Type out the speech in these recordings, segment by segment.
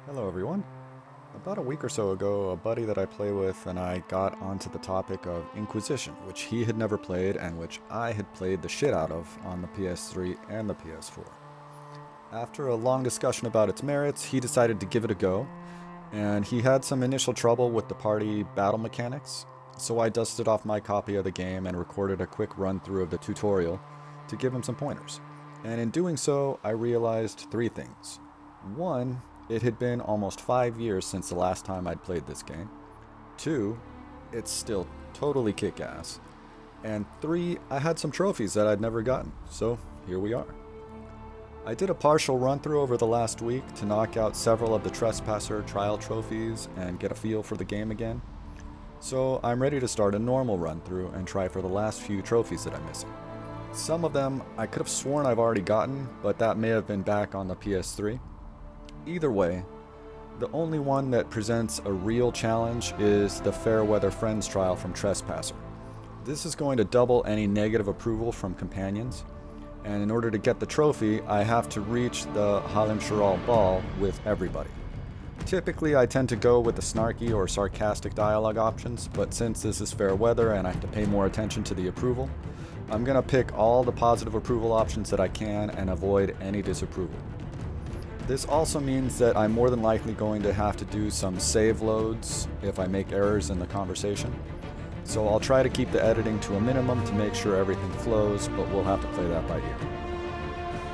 Hello everyone. About a week or so ago, a buddy that I play with and I got onto the topic of Inquisition, which he had never played and which I had played the shit out of on the PS3 and the PS4. After a long discussion about its merits, he decided to give it a go, and he had some initial trouble with the party battle mechanics, so I dusted off my copy of the game and recorded a quick run through of the tutorial to give him some pointers. And in doing so, I realized three things. One, it had been almost 5 years since the last time I'd played this game. Two, it's still totally kick-ass. And three, I had some trophies that I'd never gotten, so here we are. I did a partial run-through over the last week to knock out several of the Trespasser trial trophies and get a feel for the game again. So I'm ready to start a normal run-through and try for the last few trophies that I'm missing. Some of them I could have sworn I've already gotten, but that may have been back on the PS3. Either way, the only one that presents a real challenge is the Fairweather Friends trial from Trespasser. This is going to double any negative approval from companions, and in order to get the trophy, I have to reach the Halim Shiral Ball with everybody. Typically, I tend to go with the snarky or sarcastic dialogue options, but since this is fair weather and I have to pay more attention to the approval, I'm going to pick all the positive approval options that I can and avoid any disapproval. This also means that I'm more than likely going to have to do some save loads if I make errors in the conversation. So I'll try to keep the editing to a minimum to make sure everything flows, but we'll have to play that by ear.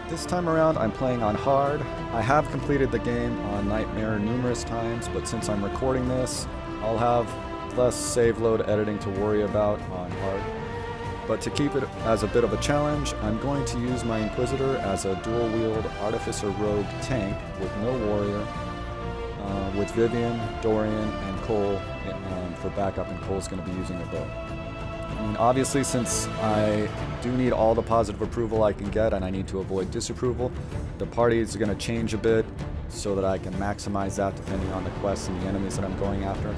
This time around I'm playing on hard. I have completed the game on Nightmare numerous times, but since I'm recording this, I'll have less save load editing to worry about on hard. But to keep it as a bit of a challenge, I'm going to use my Inquisitor as a dual-wield Artificer Rogue tank with no warrior, with Vivian, Dorian, and Cole for backup, and Cole's going to be using a bow. I mean, obviously, since I do need all the positive approval I can get and I need to avoid disapproval, the party is going to change a bit so that I can maximize that depending on the quests and the enemies that I'm going after.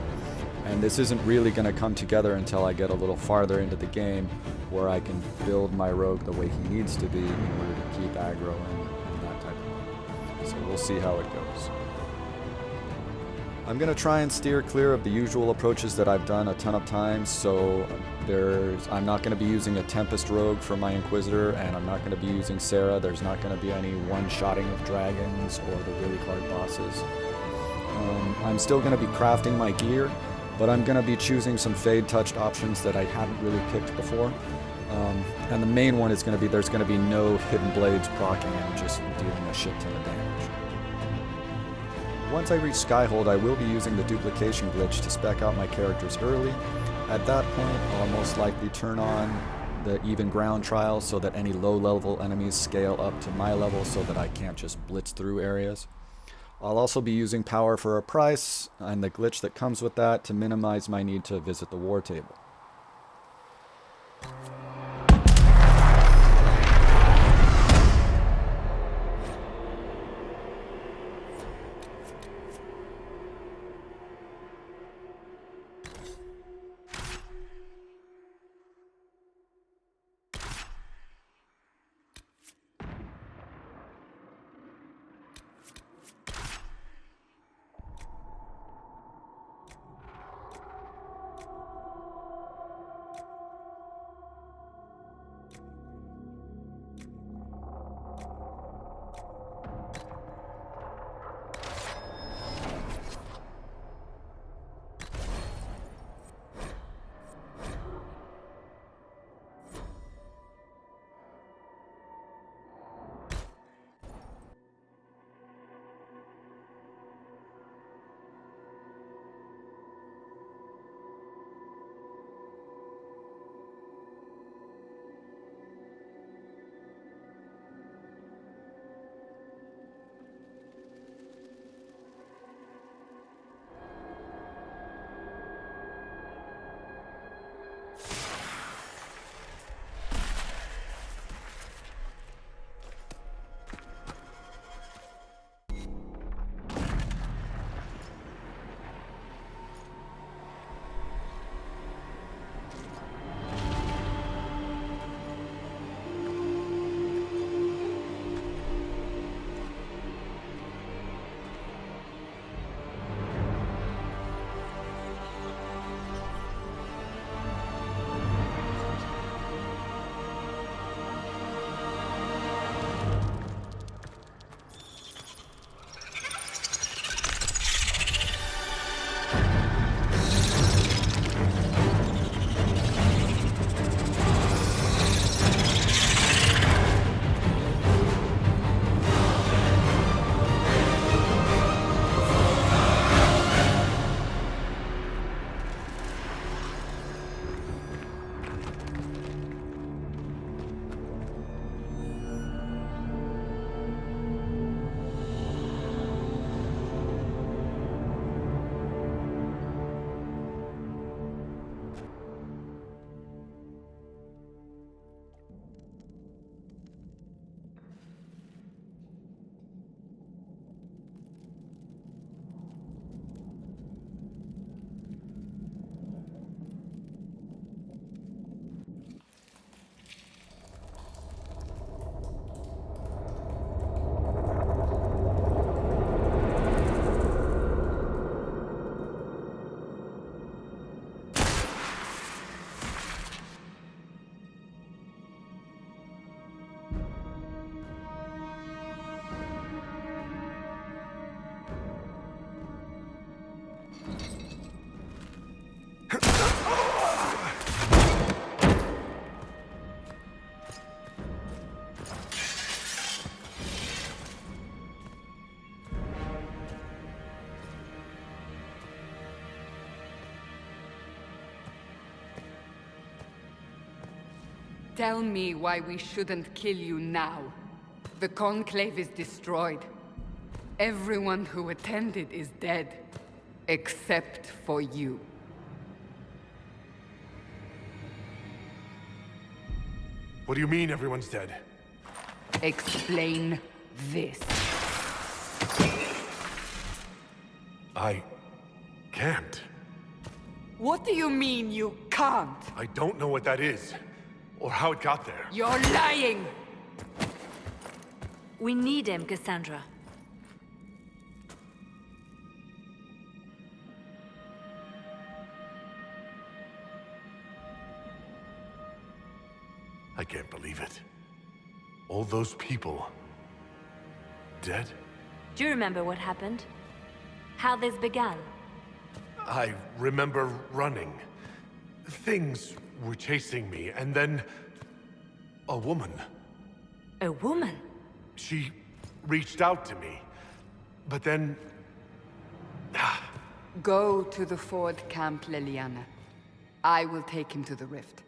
And this isn't really going to come together until I get a little farther into the game where I can build my rogue the way he needs to be in order to keep aggro and that type of thing. So we'll see how it goes. I'm going to try and steer clear of the usual approaches that I've done a ton of times, so I'm not going to be using a Tempest rogue for my Inquisitor, and I'm not going to be using Sarah. There's not going to be any one-shotting of dragons or the really hard bosses. I'm still going to be crafting my gear, but I'm going to be choosing some fade-touched options that I haven't really picked before. And the main one is going to be there's going to be no hidden blades proccing and just dealing a shit ton of damage. Once I reach Skyhold, I will be using the duplication glitch to spec out my characters early. At that point, I'll most likely turn on the even ground trial so that any low-level enemies scale up to my level so that I can't just blitz through areas. I'll also be using power for a price and the glitch that comes with that to minimize my need to visit the war table. Tell me why we shouldn't kill you now. The Conclave is destroyed. Everyone who attended is dead. Except for you. What do you mean everyone's dead? Explain this. I can't. What do you mean you can't? I don't know what that is, or how it got there. You're lying! We need him, Cassandra. I can't believe it. All those people... dead? Do you remember what happened? How this began? I remember running. Things were chasing me, and then... a woman. A woman? She reached out to me, but then... Go to the Ford camp, Leliana. I will take him to the rift.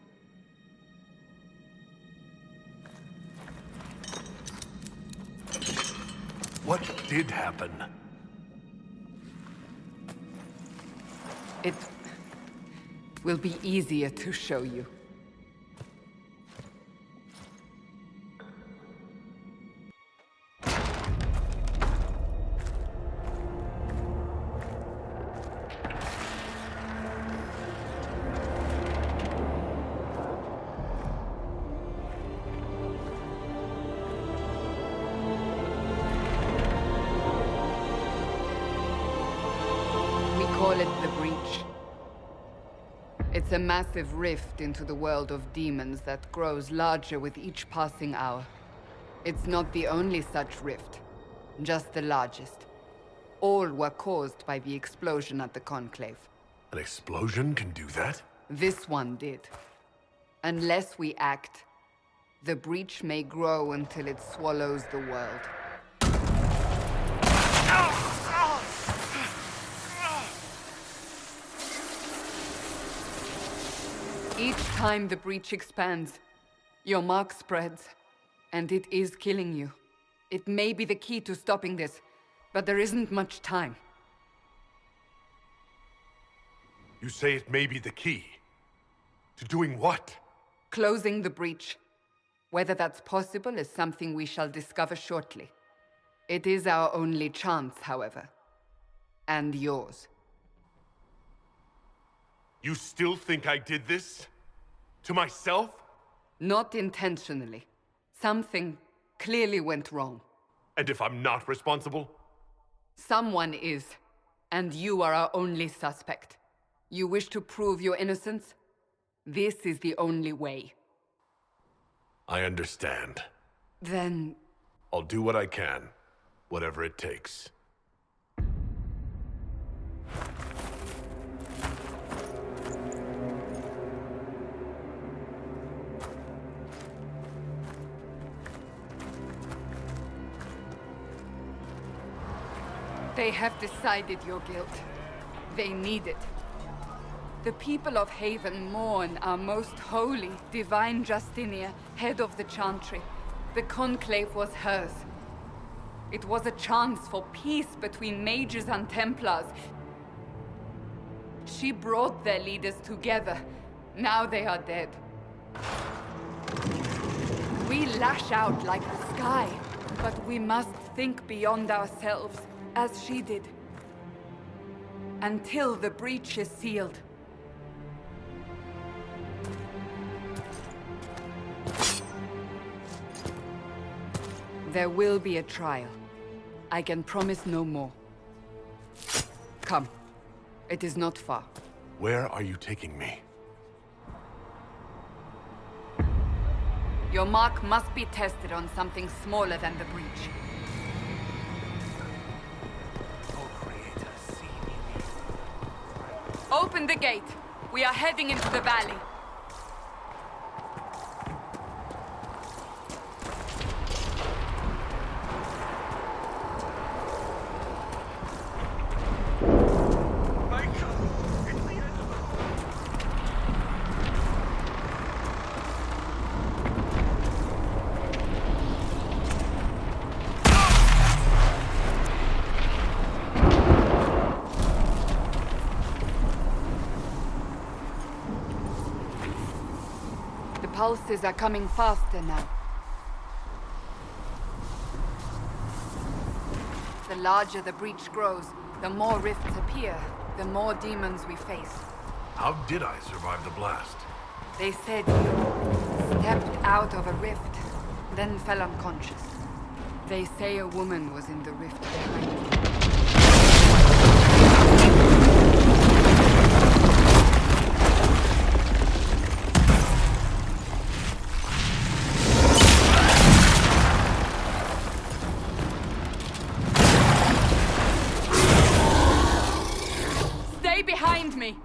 What did happen? It will be easier to show you. Call it the Breach. It's a massive rift into the world of demons that grows larger with each passing hour. It's not the only such rift, just the largest. All were caused by the explosion at the Conclave. An explosion can do that? This one did. Unless we act, the Breach may grow until it swallows the world. Each time the Breach expands, your mark spreads, and it is killing you. It may be the key to stopping this, but there isn't much time. You say it may be the key. To doing what? Closing the Breach. Whether that's possible is something we shall discover shortly. It is our only chance, however. And yours. You still think I did this? To myself? Not intentionally. Something clearly went wrong. And if I'm not responsible? Someone is, and you are our only suspect. You wish to prove your innocence? This is the only way. I understand. Then... I'll do what I can, whatever it takes. They have decided your guilt. They need it. The people of Haven mourn our most holy, divine Justinia, head of the Chantry. The Conclave was hers. It was a chance for peace between mages and Templars. She brought their leaders together. Now they are dead. We lash out like the sky, but we must think beyond ourselves, as she did. Until the breach is sealed. There will be a trial. I can promise no more. Come. It is not far. Where are you taking me? Your mark must be tested on something smaller than the breach. Oh, Creator, see me. Open the gate. We are heading into the valley. pulses are coming faster now. The larger the breach grows, the more rifts appear, the more demons we face. How did I survive the blast? They said you stepped out of a rift, then fell unconscious. They say a woman was in the rift behind you. Stay behind me!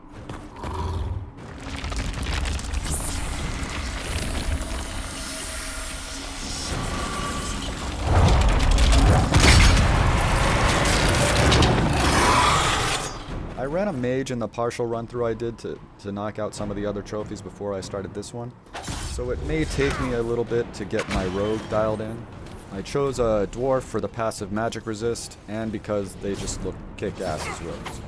I ran a mage in the partial run through I did to knock out some of the other trophies before I started this one, so it may take me a little bit to get my rogue dialed in. I chose a dwarf for the passive magic resist, and because they just look kick-ass as rogues.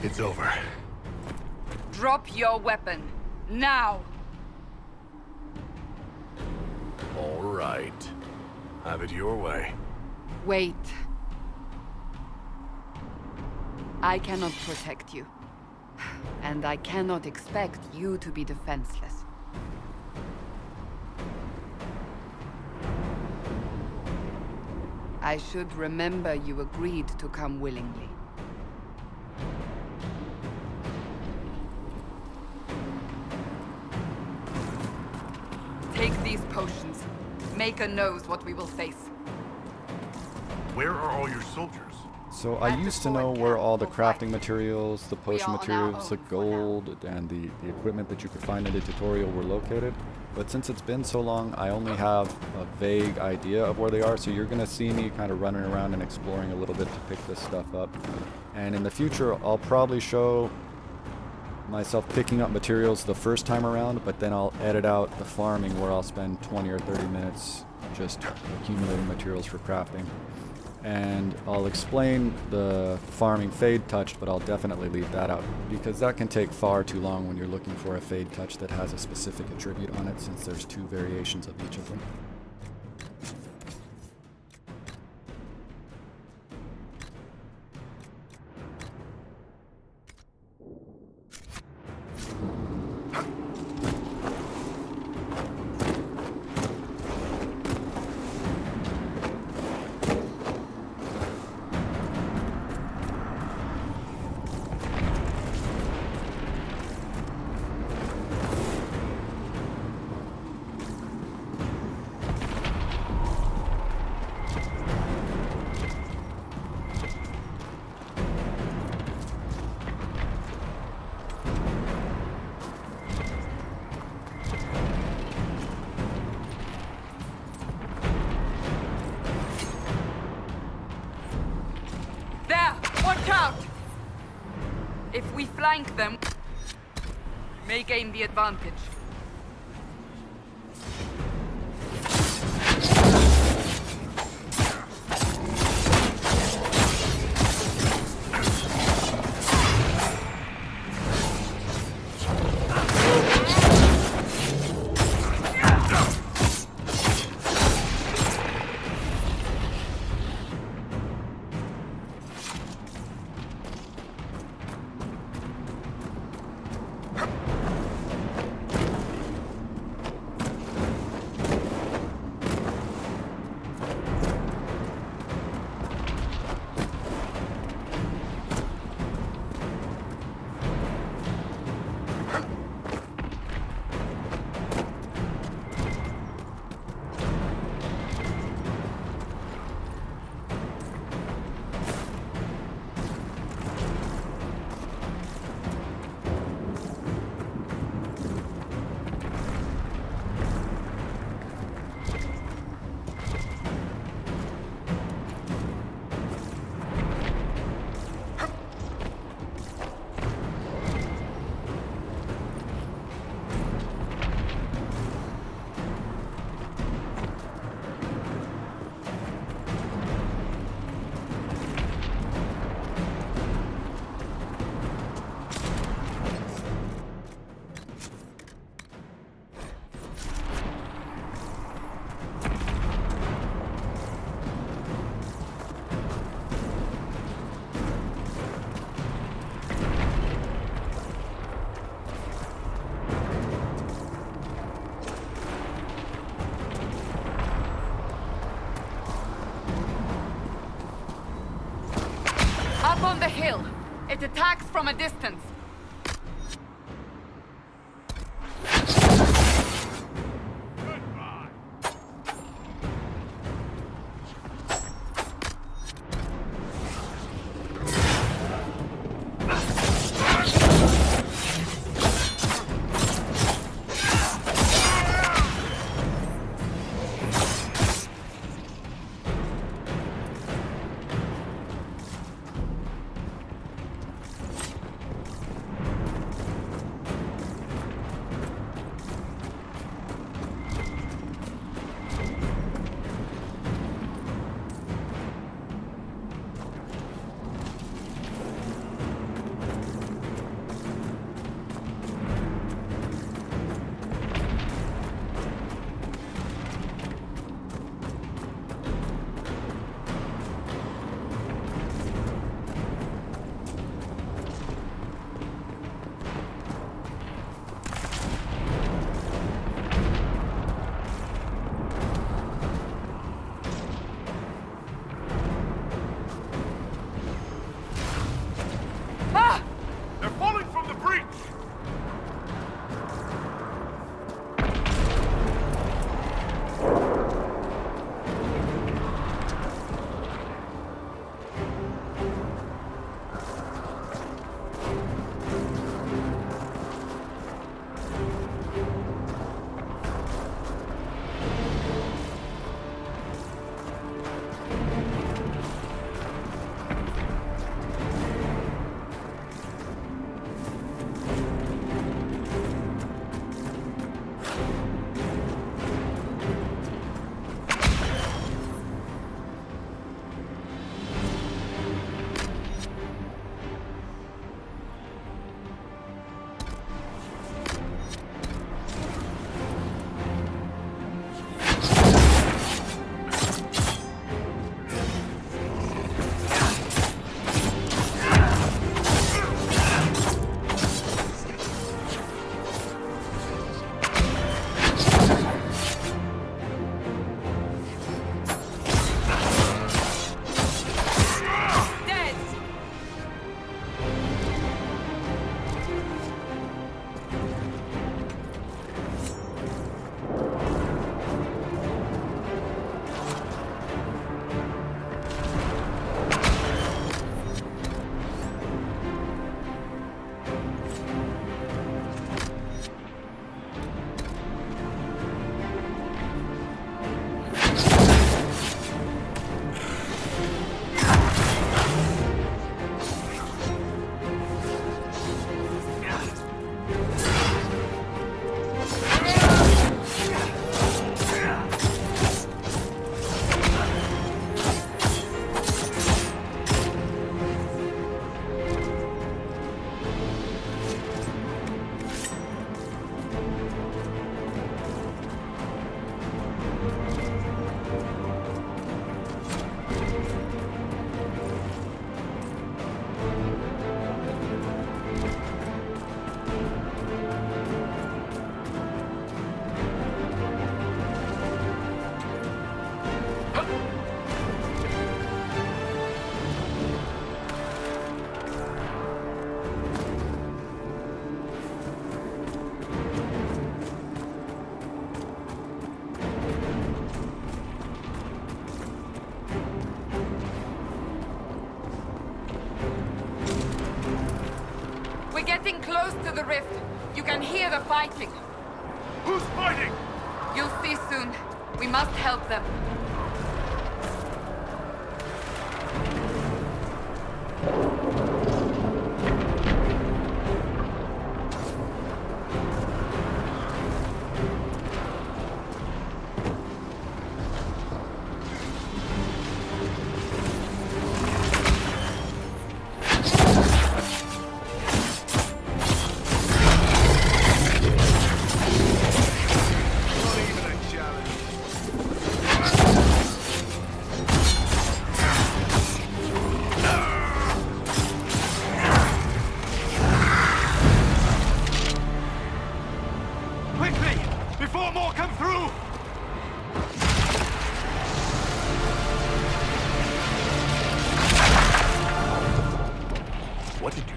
It's over. Drop your weapon. Now! All right. Have it your way. Wait. I cannot protect you. And I cannot expect you to be defenseless. I should remember you agreed to come willingly. Take these potions. Maker knows what we will face. Where are all your soldiers? So I At the used to know sword where camp all the or fight. crafting materials, the potion are on our materials, the own for now. gold, and the equipment that you could find in the tutorial were located. But since it's been so long, I only have a vague idea of where they are, so you're going to see me kind of running around and exploring a little bit to pick this stuff up. And in the future, I'll probably show myself picking up materials the first time around, but then I'll edit out the farming where I'll spend 20 or 30 minutes just accumulating materials for crafting. And I'll explain the farming fade touch, but I'll definitely leave that out because that can take far too long when you're looking for a fade touch that has a specific attribute on it, since there's 2 variations of each of them. Watch out! If we flank them, we may gain the advantage. Up on the hill. It attacks from a distance. They're falling from the breach! Getting close to the rift. You can hear the fighting. Who's fighting? You'll see soon. We must help them.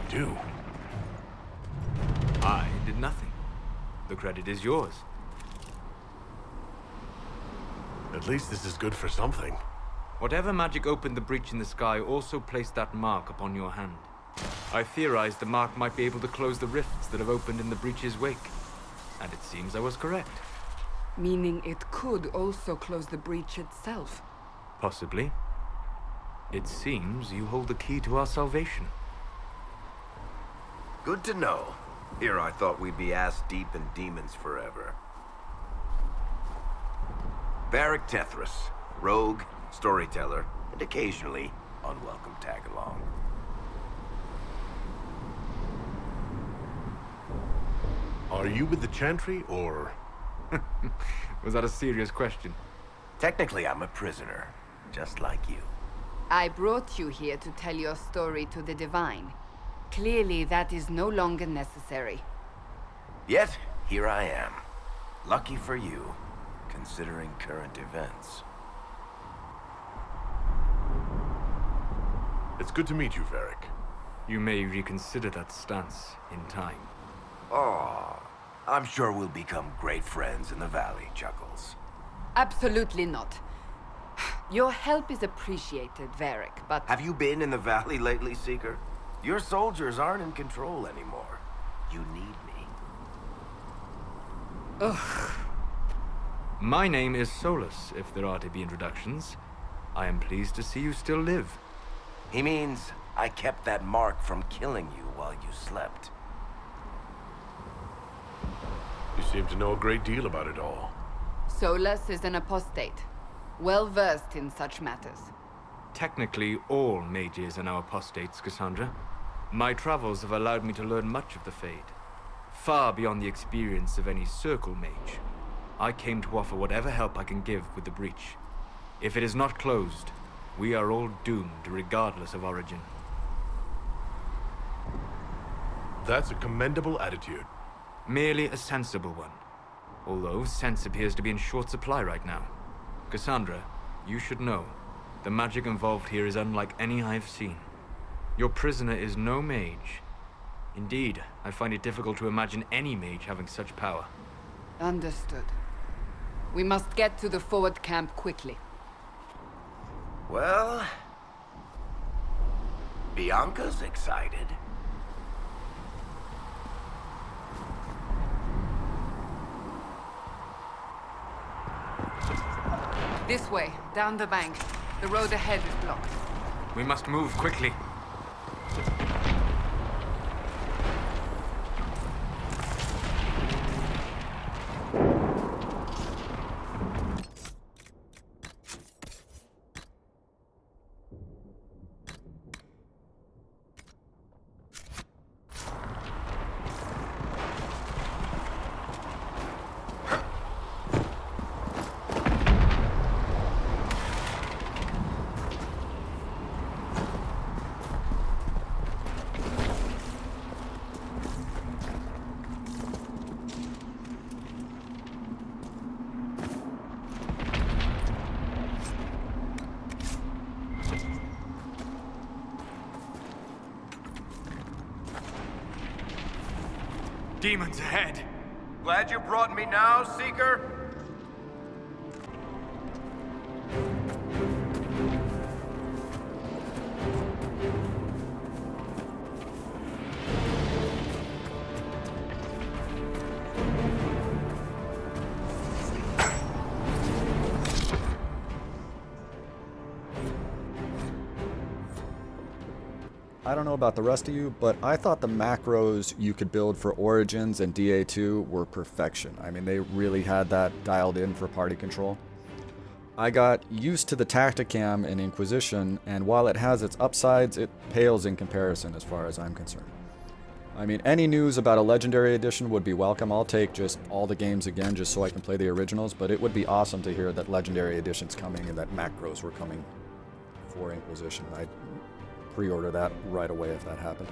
do? I did nothing. The credit is yours. At least this is good for something. Whatever magic opened the breach in the sky also placed that mark upon your hand. I theorized the mark might be able to close the rifts that have opened in the breach's wake. And it seems I was correct. Meaning it could also close the breach itself. Possibly. It seems you hold the key to our salvation. Good to know. Here I thought we'd be ass-deep in demons forever. Varric Tethras, rogue, storyteller, and occasionally unwelcome tag-along. Are you with the Chantry, or...? Was that a serious question? Technically, I'm a prisoner, just like you. I brought you here to tell your story to the Divine. Clearly, that is no longer necessary. Yet, here I am. Lucky for you, considering current events. It's good to meet you, Varric. You may reconsider that stance in time. Oh, I'm sure we'll become great friends in the Valley, Chuckles. Absolutely not. Your help is appreciated, Varric, but... Have you been in the Valley lately, Seeker? Your soldiers aren't in control anymore. You need me. Ugh. My name is Solus, if there are to be introductions. I am pleased to see you still live. He means I kept that mark from killing you while you slept. You seem to know a great deal about it all. Solus is an apostate, well-versed in such matters. Technically, all mages are now apostates, Cassandra. My travels have allowed me to learn much of the Fade, far beyond the experience of any Circle mage. I came to offer whatever help I can give with the breach. If it is not closed, we are all doomed regardless of origin. That's a commendable attitude. Merely a sensible one. Although sense appears to be in short supply right now. Cassandra, you should know, the magic involved here is unlike any I've seen. Your prisoner is no mage. Indeed, I find it difficult to imagine any mage having such power. Understood. We must get to the forward camp quickly. Well... Bianca's excited. This way, down the bank. The road ahead is blocked. We must move quickly. Demons ahead! Glad you brought me now, Seeker? I don't know about the rest of you, but I thought the macros you could build for Origins and DA2 were perfection. I mean, they really had that dialed in for party control. I got used to the Tacticam in Inquisition, and while it has its upsides, it pales in comparison as far as I'm concerned. I mean, any news about a Legendary Edition would be welcome. I'll take just all the games again just so I can play the originals, but it would be awesome to hear that Legendary Edition's coming and that macros were coming for Inquisition. I'd pre-order that right away if that happened.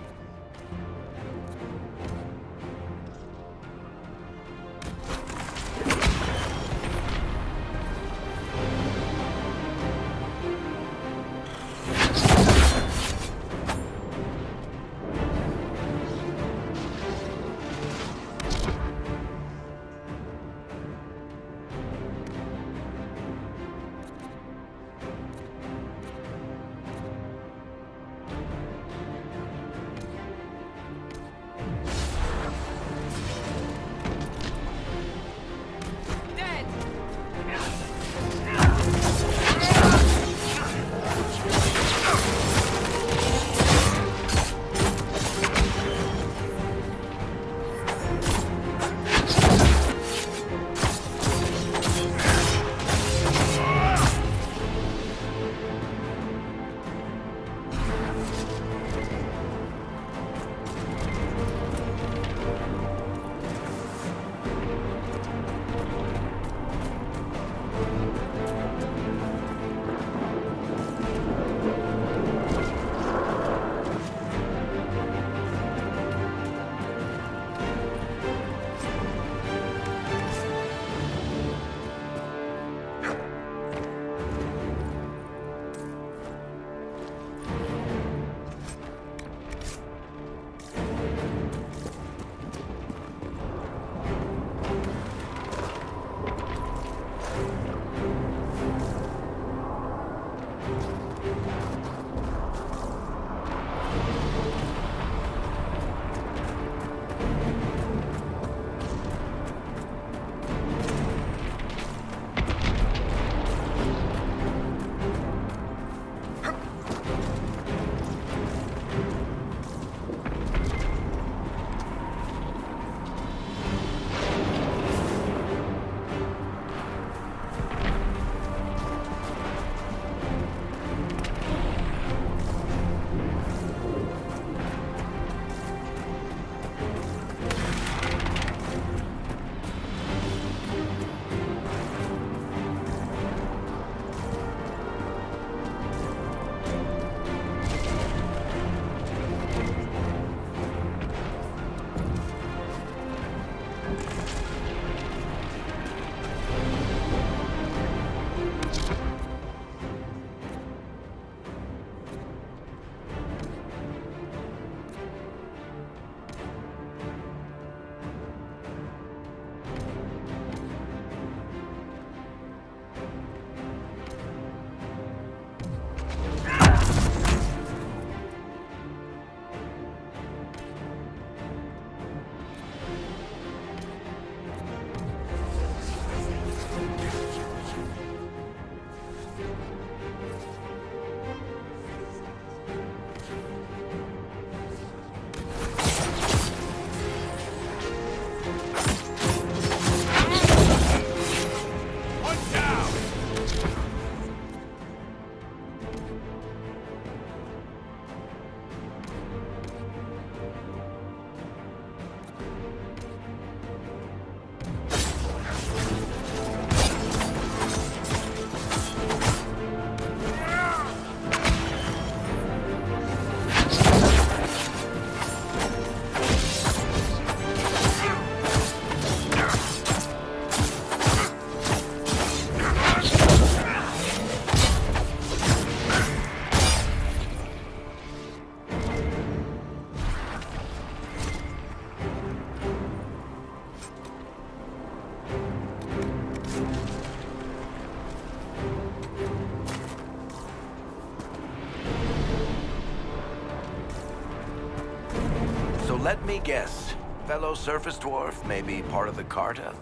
Let me guess. Fellow surface dwarf may be part of the cartel?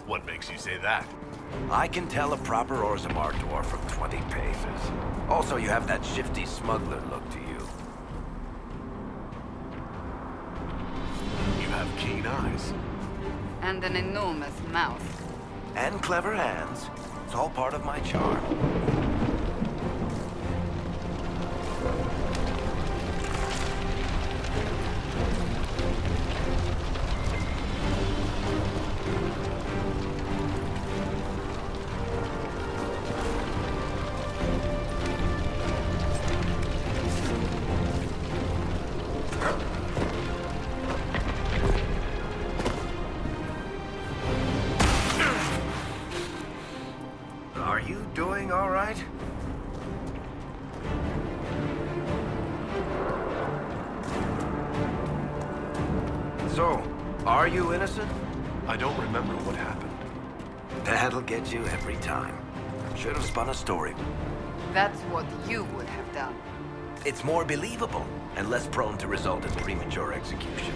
What makes you say that? I can tell a proper Orzammar dwarf from 20 paces. Also, you have that shifty smuggler look to you. You have keen eyes. And an enormous mouth. And clever hands. It's all part of my charm. Are you doing all right? So, are you innocent? I don't remember what happened. That'll get you every time. Should have spun a story. That's what you would have done. It's more believable and less prone to result in premature execution.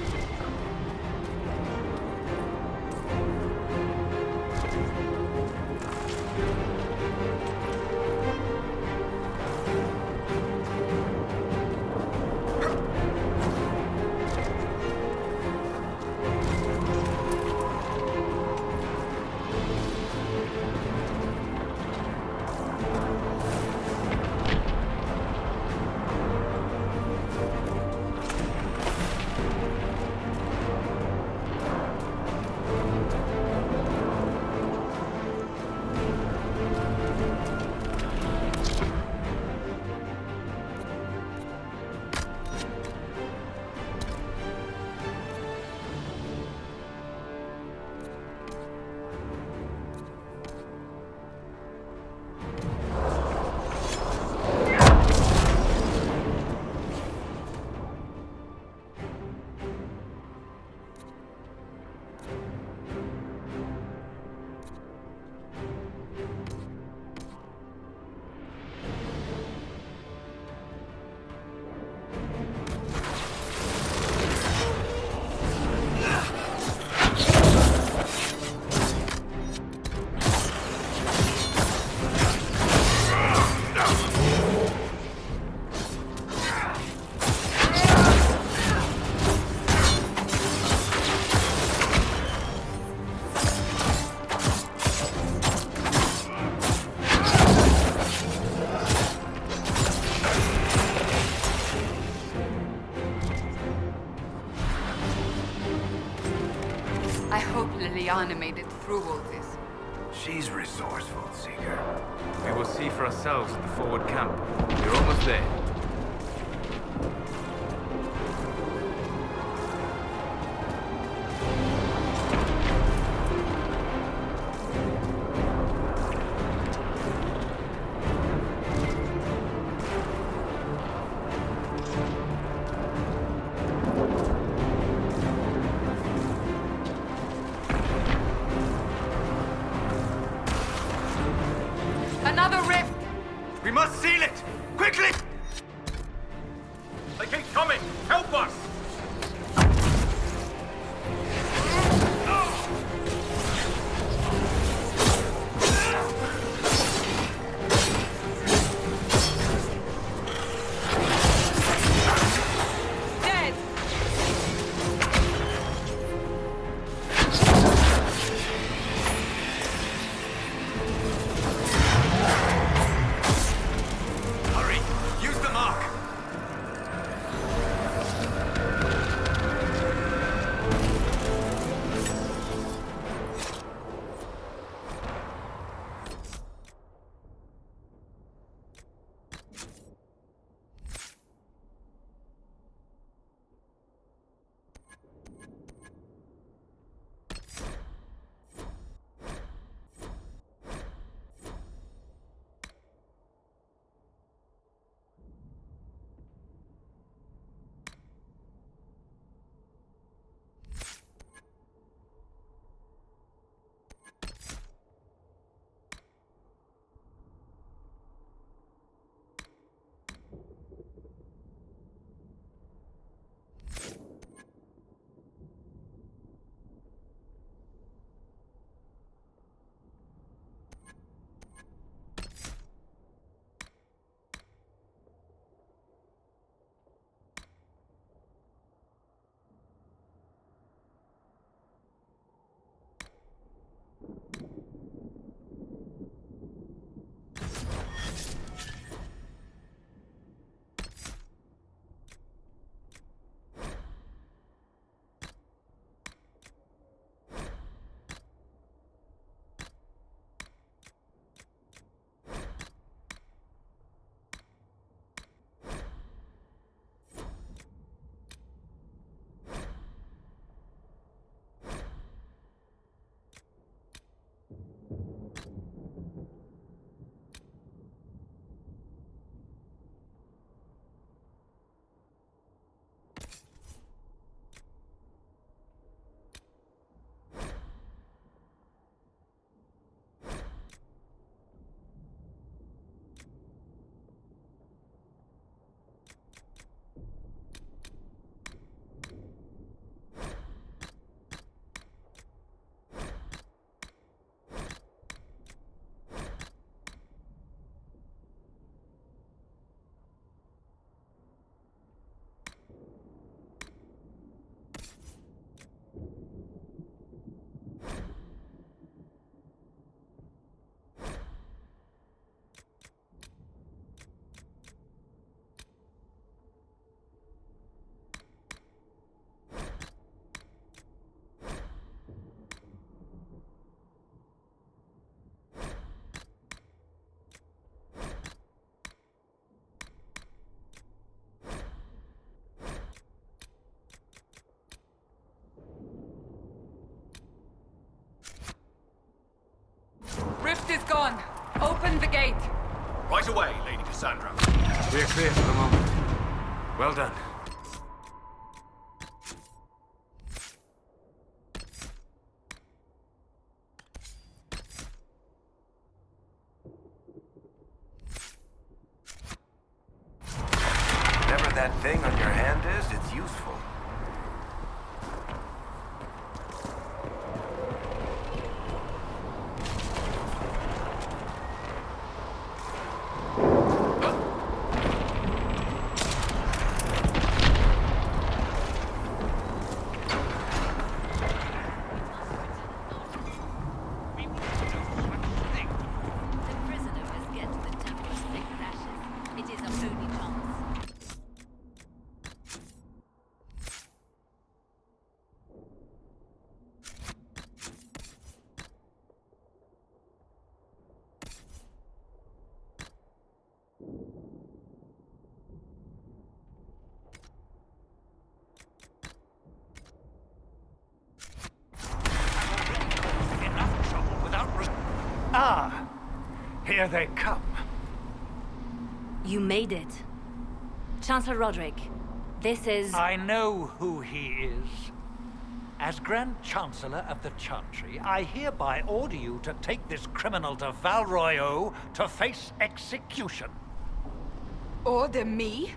I hope Liliana made it through all this. She's resourceful, Seeker. We will see for ourselves at the forward camp. We're almost there. Another rift! We must seal it! Quickly! They keep coming! Help us! Dead! Hurry! Use the mark! Open the gate! Right away, Lady Cassandra. We're clear for the moment. Well done. Whatever that thing on your hand is, it's useful. The prisoner must get to the temple of sacred ashes. It is our only chance. Enough trouble without Ah! Here they come. You made it. Chancellor Roderick, this is... I know who he is. As Grand Chancellor of the Chantry, I hereby order you to take this criminal to Val Royeaux to face execution. Order me?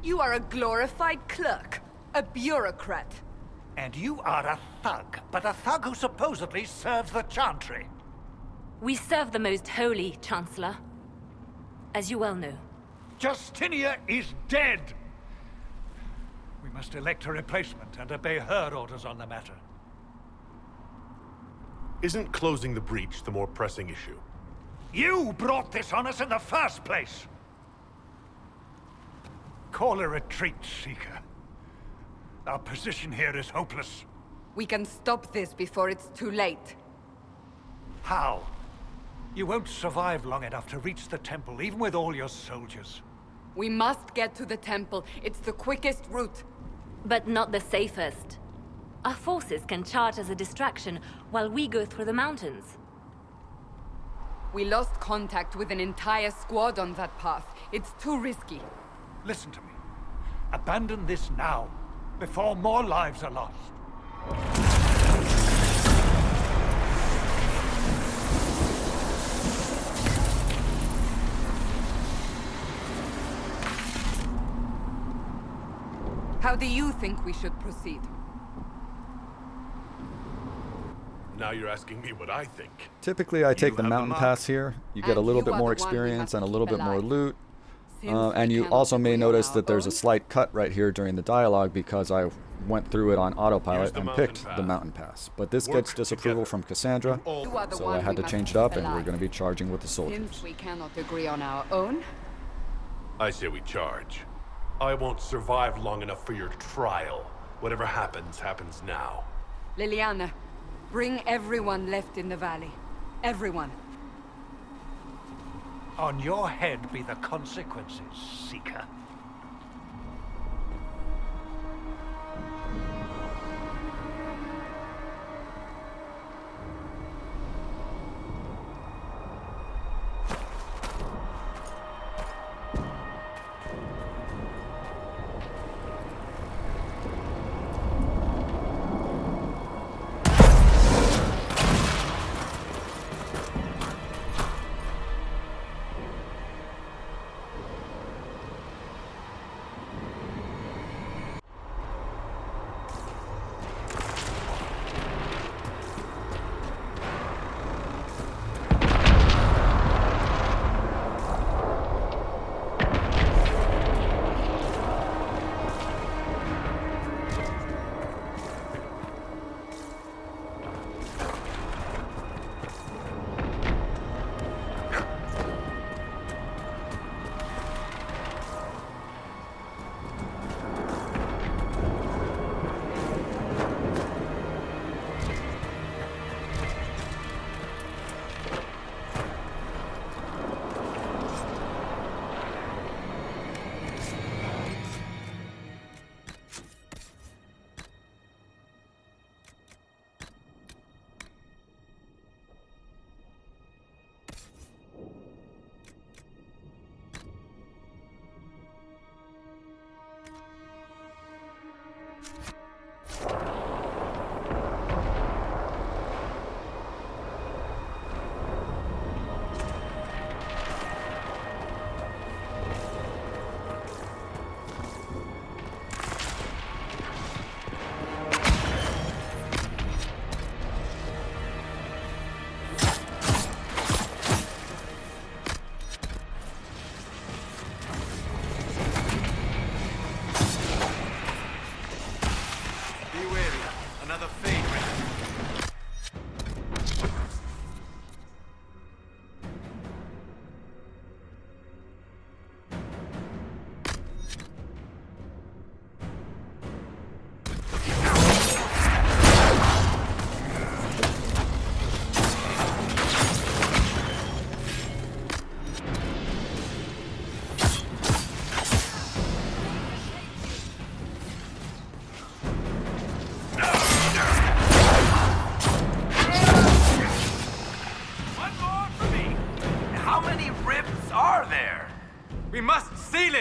You are a glorified clerk. A bureaucrat. And you are a thug, but a thug who supposedly serves the Chantry. We serve the most holy, Chancellor. As you well know. Justinia is dead! We must elect a replacement and obey her orders on the matter. Isn't closing the breach the more pressing issue? You brought this on us in the first place! Call a retreat, Seeker. Our position here is hopeless. We can stop this before it's too late. How? You won't survive long enough to reach the temple, even with all your soldiers. We must get to the temple. It's the quickest route. But not the safest. Our forces can charge as a distraction while we go through the mountains. We lost contact with an entire squad on that path. It's too risky. Listen to me. Abandon this now, before more lives are lost. How do you think we should proceed? Now you're asking me what I think. Typically, I take the have the mountain mark. pass here. You get a And little you bit are more the one we experience have and a to little keep bit more alive. loot. Since And we you cannot also may agree on notice our that there's a own, slight cut right here during the dialogue because I went through it on Here's autopilot the and mountain picked path. the mountain pass. But this Work gets disapproval together. from Cassandra, All You are the so one I had we to must change it keep up and we're alive. going to be charging with the soldiers. Since we cannot agree on our own, I say we charge. I won't survive long enough for your trial. Whatever happens, happens now. Liliana, bring everyone left in the valley. Everyone. On your head be the consequences, Seeker.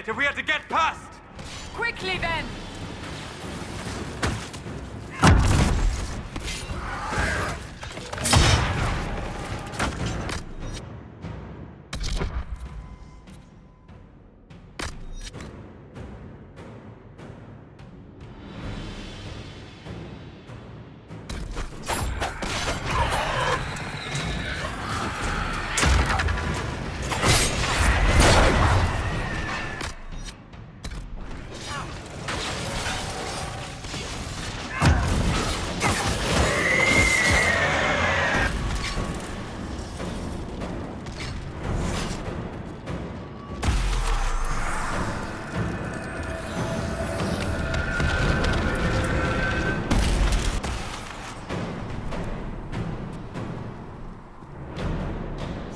it if we had to get past! Quickly then!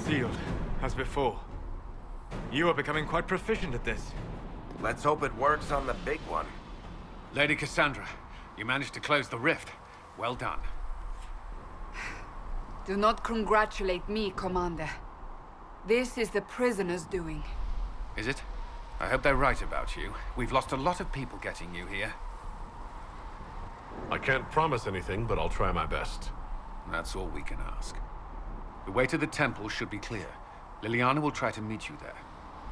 Sealed, as before. You are becoming quite proficient at this. Let's hope it works on the big one. Lady Cassandra, you managed to close the rift. Well done. Do not congratulate me, Commander. This is the prisoner's doing. Is it? I hope they're right about you. We've lost a lot of people getting you here. I can't promise anything, but I'll try my best. That's all we can ask. The way to the temple should be clear. Liliana will try to meet you there.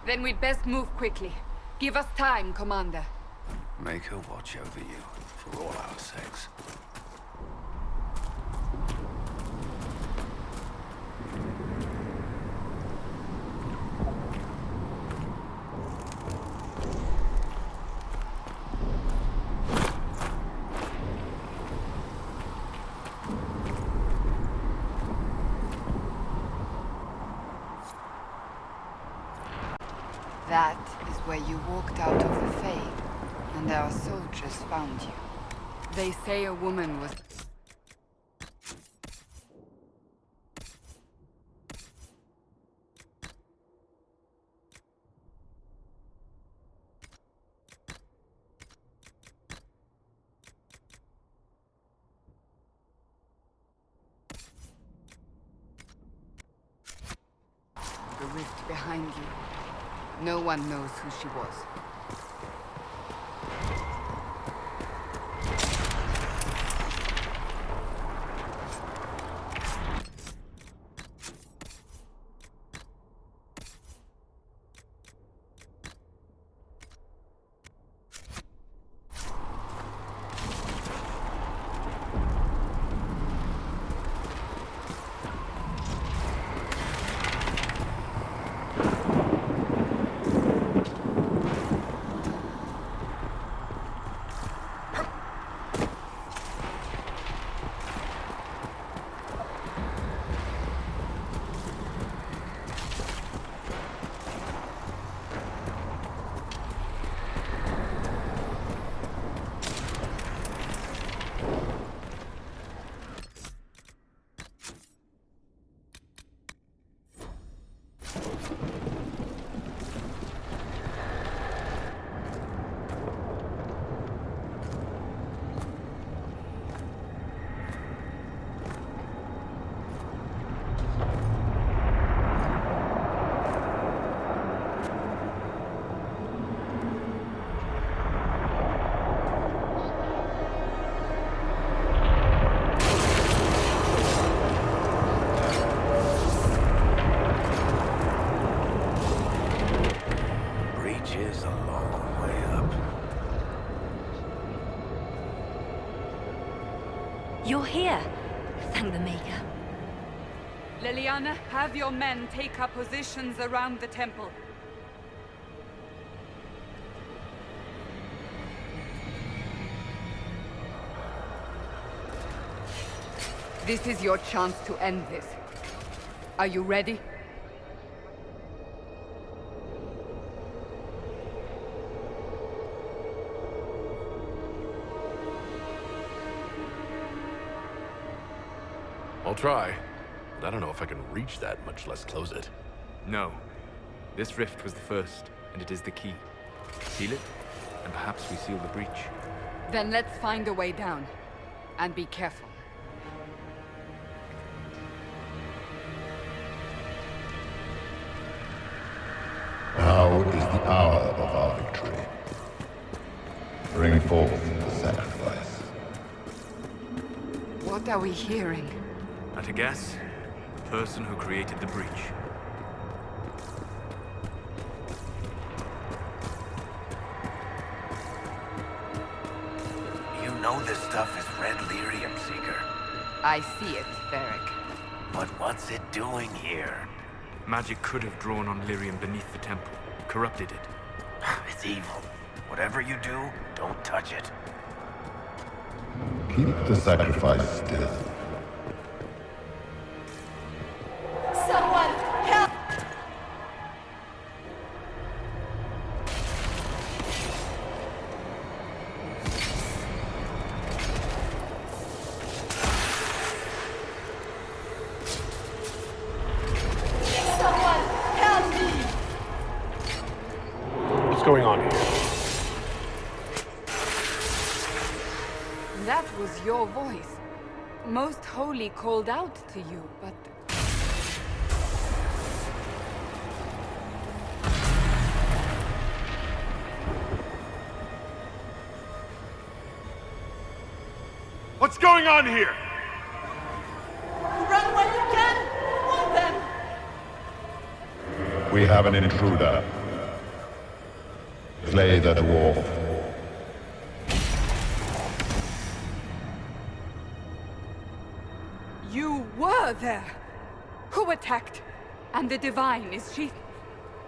Then we'd best move quickly. Give us time, Commander. Make her watch over you, for all our sakes. That is where you walked out of the Fade, and our soldiers found you. They say a woman was... The rift behind you. No one knows who she was. You're here. Thank the Maker. Liliana, have your men take up positions around the temple. This is your chance to end this. Are you ready? I'll try, but I don't know if I can reach that, much less close it. No. This rift was the first, and it is the key. Seal it, and perhaps we seal the breach. Then let's find a way down. And be careful. Now is the hour of our Bring forth the sacrifice. What are we hearing? At a guess, the person who created the breach. You know this stuff is red lyrium, Seeker. I see it, Varric. But what's it doing here? Magic could have drawn on lyrium beneath the temple, corrupted it. It's evil. Whatever you do, don't touch it. Keep the sacrifice still. Someone help! Someone help me! What's going on here? That was your voice. Most Holy called out to you, but... What's going on here? Run while you can! Warn them! We have an intruder. Slay the dwarf. You were there! Who attacked? And the Divine, is she...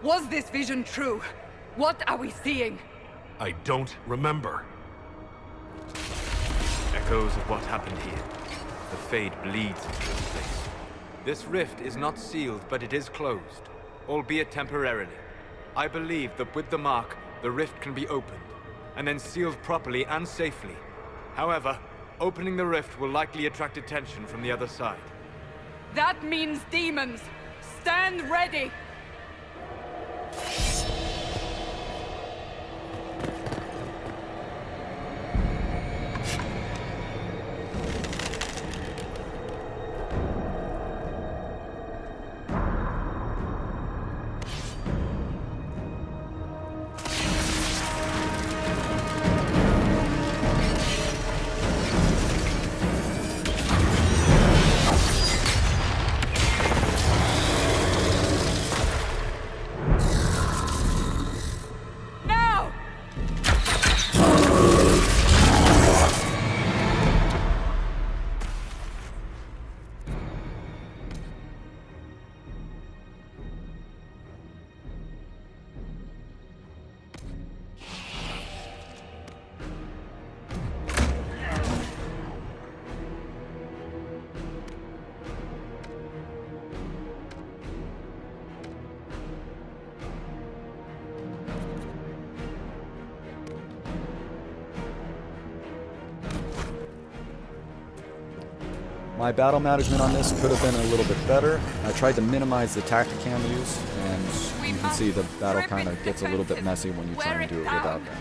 Was this vision true? What are we seeing? I don't remember. Echoes of what happened here. The Fade bleeds into this place. This rift is not sealed, but it is closed, albeit temporarily. I believe that with the mark, the rift can be opened, and then sealed properly and safely. However, opening the rift will likely attract attention from the other side. That means demons! Stand ready! My battle management on this could have been a little bit better. I tried to minimize the tacticam use, and you can see the battle kind of gets a little bit messy when you try and do it without them.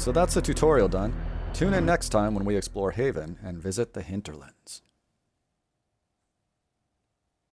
So that's the tutorial done. Tune in next time when we explore Haven and visit the Hinterlands.